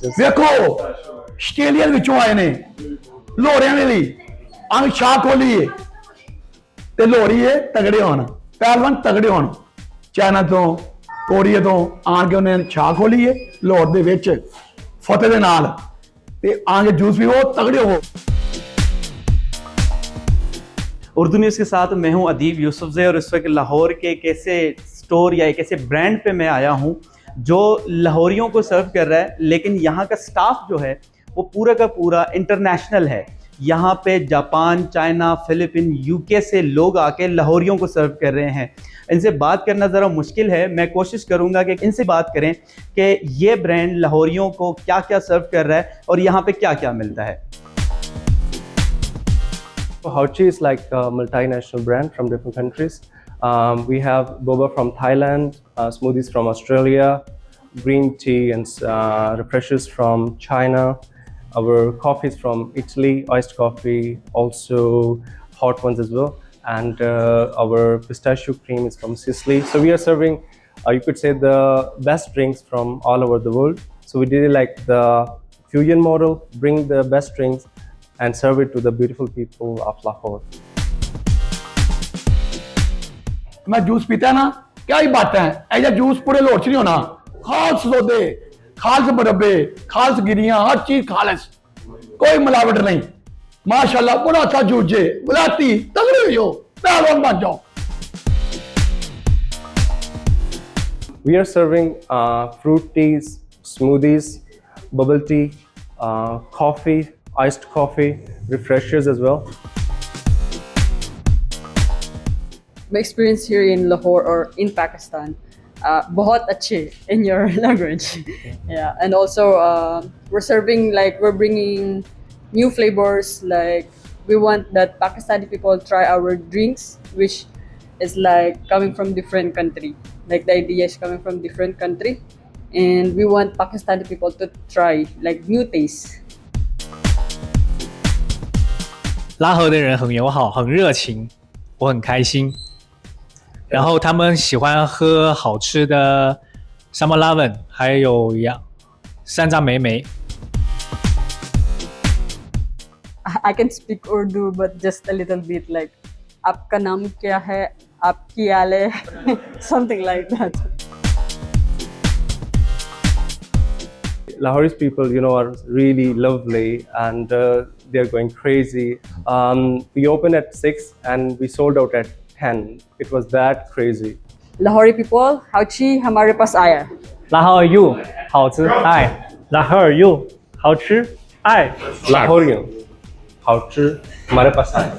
ਵੇਖੋ ਆਸਟ੍ਰੇਲੀਆ ਵਿੱਚੋਂ ਆਏ ਨੇ ਲੋਹੜਿਆਂ ਦੇ ਲਈ ਅੰਗ ਛਾਹ ਖੋਲੀਏ ਤੇ ਲੋਹੜੀਏ ਤਗੜੇ ਹੋਣ ਪਹਿਲਵਾਨ ਤਗੜੇ ਹੋਣ ਚਾਈਨਾ ਤੋਂ ਕੋਰੀਆ ਤੋਂ ਆਣ ਕੇ ਉਹਨੇ ਛਾਹ ਖੋਲੀਏ ਲੋਹੜ ਦੇ ਵਿੱਚ ਫਤਿਹ ਦੇ ਨਾਲ ਤੇ ਆਣ ਕੇ ਜੂਸ ਪੀਓ ਤਗੜੇ ਹੋ। उर्दू न्यूज़ के साथ मैं हूं अदीब यूसुफज़ई और इस वक्त लाहौर के एक ऐसे स्टोर या एक ऐसे ब्रांड पे मैं आया हूं जो लाहौरियों को सर्व कर रहा है, लेकिन यहाँ का स्टाफ जो है वो पूरा का पूरा इंटरनेशनल है। यहाँ पे जापान, चाइना, फिलिपीन, यूके से लोग आके लाहौरियों को सर्व कर रहे हैं। इनसे बात करना ज़रा मुश्किल है, मैं कोशिश करूँगा कि इनसे बात करें कि ये ब्रांड लाहौरियों को क्या क्या सर्व कर रहा है और यहाँ पे क्या क्या मिलता है। Hauchi is like a multinational brand from different countries. We have boba from Thailand, smoothies from Australia, green tea and refreshers from China, our coffees from Italy, iced coffee, also hot ones as well, and our pistachio cream is from Sicily. So we are serving, you could say, the best drinks from all over the world. So we did like the fusion model, bring the best drinks and serve it to the beautiful people of Lahore. मैं juice पीता है ना, क्या ही बात है, ऐसा juice पूरे लोट नहीं होना। खालस सोदे, खालस मुरब्बे, खालस गिरियां, हर चीज खालस, कोई मिलावट नहीं। माशाल्लाह बड़ा अच्छा जूस जे, बुलाती तगड़े हो, पहलवान बन जाओ। We are serving fruit teas, smoothies, bubble tea, coffee, iced coffee, refreshers as well. My experience here in Lahore or in Pakistan, बहुत अच्छे in your language. Yeah, and also we're bringing new flavors. Like we want that Pakistani people try our drinks, which is like coming from different country. Like the idea is coming from different country, and we want Pakistani people to try like new tastes. 拉合的人很友好，很热情，我很开心。然后他们喜欢喝好吃的 Summer Lemon， 还有山楂莓莓。I can speak Urdu, but just a little bit. Like, आपका नाम क्या है? आपकी आले, something like that. Lahore's people, you know, are really lovely and they're going crazy. We opened at 6 and we sold out at 10. It was that crazy. Lahori people, Hauchi हमारे पास आया. Lahore you 好吃爱 Lahore you 好吃爱 Lahorian, 好吃 हमारे पास आए.